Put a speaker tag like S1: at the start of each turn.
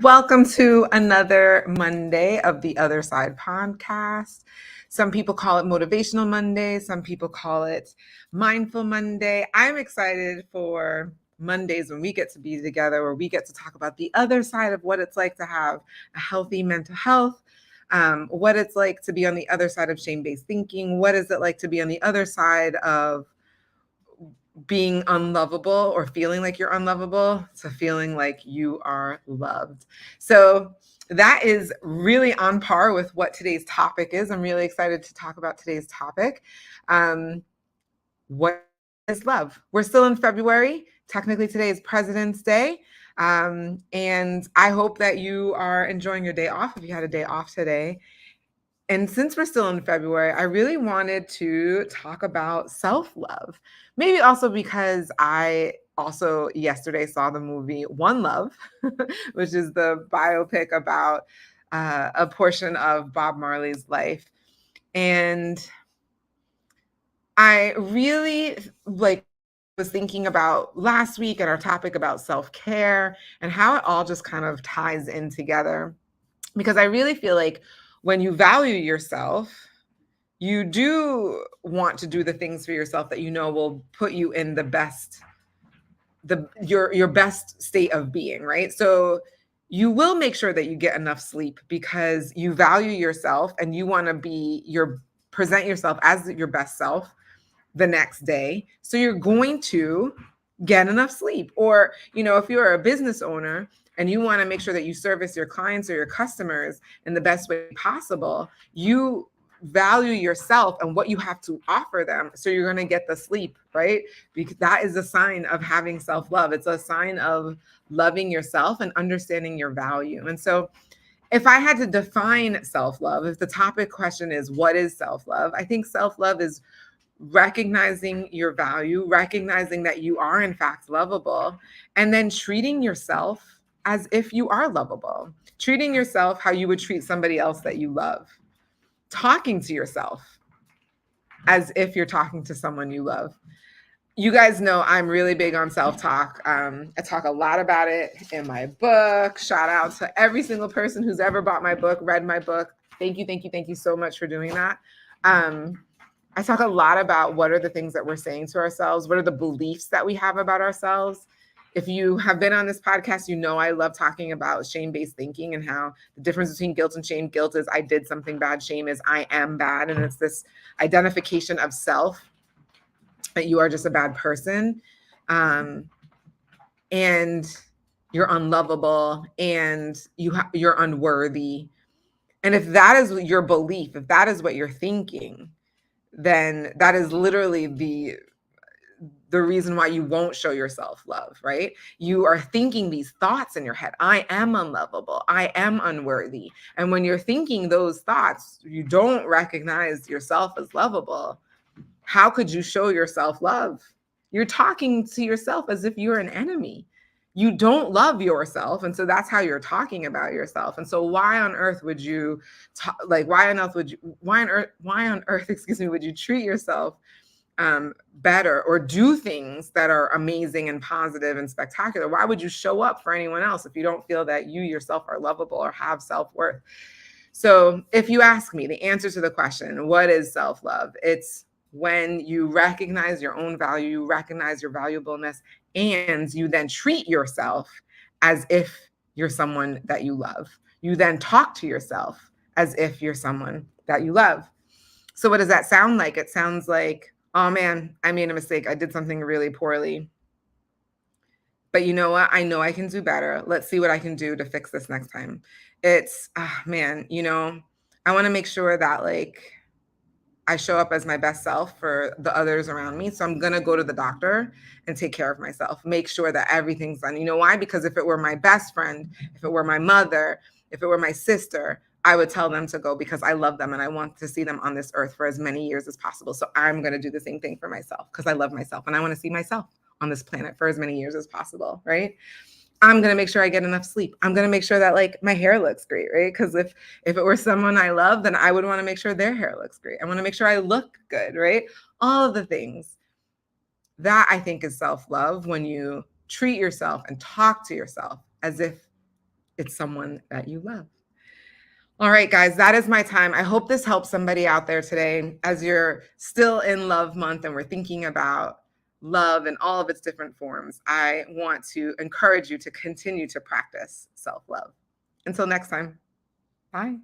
S1: Welcome to another Monday of the Other Side podcast. Some people call it Motivational Monday. Some people call it Mindful Monday. I'm excited for Mondays when we get to be together, where we get to talk about the other side of what it's like to have a healthy mental health, what it's like to be on the other side of shame-based thinking, what is it like to be on the other side of being unlovable or feeling like you're unlovable to feeling like you are loved. So that is really on par with what today's topic is. I'm really excited to talk about today's topic. What is love? We're still in February. Technically, today is President's Day. And I hope that you are enjoying your day off if you had a day off today. And since we're still in February, I really wanted to talk about self-love. Maybe also because I also yesterday saw the movie One Love, which is the biopic about a portion of Bob Marley's life. And I really was thinking about last week and our topic about self-care and how it all just kind of ties in together. Because I really feel like when you value yourself, you do want to do the things for yourself that you know will put you in the best, your best state of being, right? So you will make sure that you get enough sleep because you value yourself and you want to present yourself as your best self the next day. So you're going to get enough sleep. Or, if you're a business owner and you want to make sure that you service your clients or your customers in the best way possible, you value yourself and what you have to offer them. So you're going to get the sleep, right? Because that is a sign of having self-love. It's a sign of loving yourself and understanding your value. And so if I had to define self-love, if the topic question is, what is self-love? I think self-love is recognizing your value, recognizing that you are in fact lovable, and then treating yourself as if you are lovable, treating yourself how you would treat somebody else that you love, talking to yourself as if you're talking to someone you love. You guys know I'm really big on self-talk. I talk a lot about it in my book. Shout out to every single person who's ever bought my book, read my book. Thank you so much for doing that. I talk a lot about what are the things that we're saying to ourselves, what are the beliefs that we have about ourselves. If you have been on this podcast, you know I love talking about shame-based thinking and how the difference between guilt and shame. Guilt is I did something bad. Shame is I am bad. And it's this identification of self, that you are just a bad person. And you're unlovable and you're unworthy. And if that is your belief, if that is what you're thinking, then that is literally the reason why you won't show yourself love, right? You are thinking these thoughts in your head. I am unlovable. I am unworthy. And when you're thinking those thoughts, you don't recognize yourself as lovable. How could you show yourself love? You're talking to yourself as if you're an enemy. You don't love yourself. And so that's how you're talking about yourself. And so why on earth would you why on earth, excuse me, would you treat yourself better or do things that are amazing and positive and spectacular? Why would you show up for anyone else if you don't feel that you yourself are lovable or have self-worth? So if you ask me, the answer to the question, what is self-love? It's when you recognize your own value, you recognize your valuableness, and you then treat yourself as if you're someone that you love. You then talk to yourself as if you're someone that you love. So what does that sound like? It sounds like, oh man, I made a mistake. I did something really poorly. But you know what? I know I can do better. Let's see what I can do to fix this next time. It's, man, I want to make sure that I show up as my best self for the others around me. So I'm going to go to the doctor and take care of myself, make sure that everything's done. You know why? Because if it were my best friend, if it were my mother, if it were my sister, I would tell them to go because I love them and I want to see them on this earth for as many years as possible. So I'm going to do the same thing for myself because I love myself and I want to see myself on this planet for as many years as possible, right? I'm going to make sure I get enough sleep. I'm going to make sure that my hair looks great, right? Because if it were someone I love, then I would want to make sure their hair looks great. I want to make sure I look good, right? All of the things. That I think is self-love, when you treat yourself and talk to yourself as if it's someone that you love. All right, guys, that is my time. I hope this helps somebody out there today as you're still in Love Month and we're thinking about love in all of its different forms. I want to encourage you to continue to practice self-love. Until next time, bye.